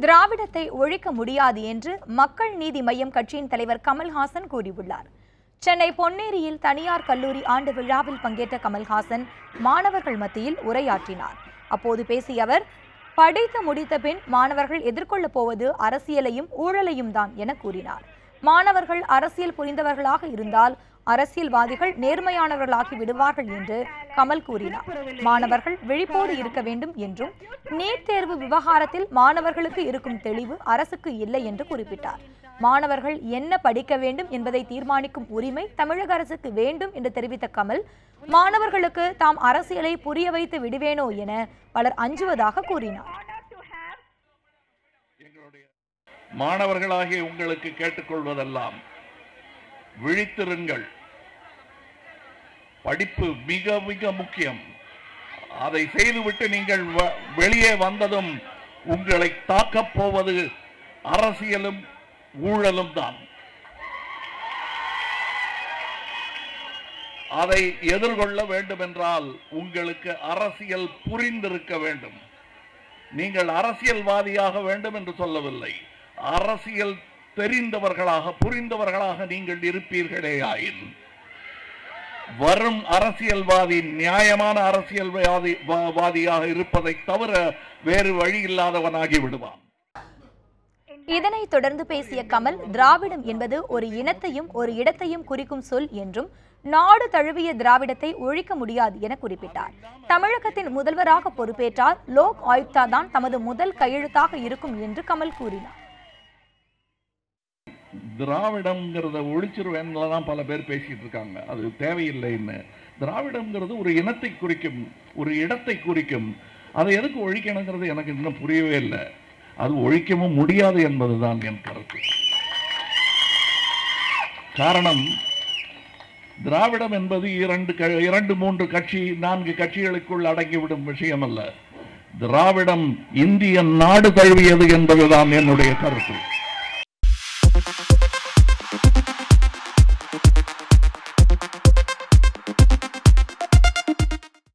திராவிடத்தை ஒழிக்க முடியாது என்று மக்கள் நீதி மய்யம் கட்சியின் தலைவர் கமல்ஹாசன் கூறியுள்ளார். சென்னை பொன்னேரியில் தனியார் கல்லூரி ஆண்டு விழாவில் பங்கேற்ற கமல்ஹாசன் மாணவர்கள் மத்தியில் உரையாற்றினார். அப்போது பேசிய அவர், படித்து முடித்த பின் மாணவர்கள் எதிர்கொள்ளப் போவது அரசியலையும் ஊழலையும் தான் என கூறினார். மாணவர்கள் அரசியல் புரிந்தவர்களாக இருந்தால் அரசியல்வாதிகள் நேர்மையானவர்களாகி விடுவார்கள் என்று கமல் கூறினார். மாணவர்கள் விழிப்போடு இருக்க வேண்டும் என்றும் நீட் தேர்வு விவகாரத்தில் மாணவர்களுக்கு இருக்கும் தெளிவு அரசுக்கு இல்லை என்று குறிப்பிட்டார். மாணவர்கள் என்ன படிக்க வேண்டும் என்பதை தீர்மானிக்கும் உரிமை தமிழக அரசுக்கு வேண்டும் என்று தெரிவித்த கமல், மாணவர்களுக்கு தாம் அரசியலை புரிய வைத்து விடுவேனோ என பலர் அஞ்சுவதாக கூறினார். மாணவர்களாகிய உங்களுக்கு கேட்டுக்கொள்வதெல்லாம், விழித்திருங்கள். படிப்பு மிக மிக முக்கியம். அதை செய்துவிட்டு நீங்கள் வெளியே வந்ததும் உங்களை தாக்கப் போவது அரசியலும் ஊழலும் தான். அதை எதிர்கொள்ள வேண்டும் என்றால் உங்களுக்கு அரசியல் புரிந்திருக்க வேண்டும். நீங்கள் அரசியல்வாதியாக வேண்டும் என்று சொல்லவில்லை, அரசியல் தெரிந்தவர்களாக புரிந்தவர்களாக நீங்கள் இருப்பீர்களேயாயின் வரும் அரசியல்வாதி நியாயமான அரசியல்வாதியாக இருப்பதை தவிர வேறு வழி இல்லாதவனாகி விடுவான். இதனைத் தொடர்ந்து பேசிய கமல், திராவிடம் என்பது ஒரு இனத்தையும் ஒரு இடத்தையும் குறிக்கும் சொல் என்றும் நாடு தழுவிய திராவிடத்தை ஒழிக்க முடியாது என குறிப்பிட்டார். தமிழகத்தின் முதல்வராக பொறுப்பேற்றால் லோக் ஆயுக்தா தான் தமது முதல் கையெழுத்தாக இருக்கும் என்று கமல் கூறினார். திராவிடம்ங்கிறத ஒழிச்சிருவேன்லாம் பல பேர் பேசிட்டு இருக்காங்க. அது தேவையில்லைன்னு. திராவிடம்ங்கிறது ஒரு இனத்தை குறிக்கும், ஒரு இடத்தை குறிக்கும். அதை எதுக்கு ஒழிக்கணுங்கிறது எனக்கு இன்னும் புரியவே இல்லை. அது ஒழிக்கவும் முடியாது என்பதுதான் என் கருத்து. காரணம், திராவிடம் என்பது 2-3 கட்சி 4 கட்சிகளுக்குள் அடங்கிவிடும் விஷயம் அல்ல. திராவிடம் இந்திய நாடு தழுவியது என்பதுதான் என்னுடைய கருத்து.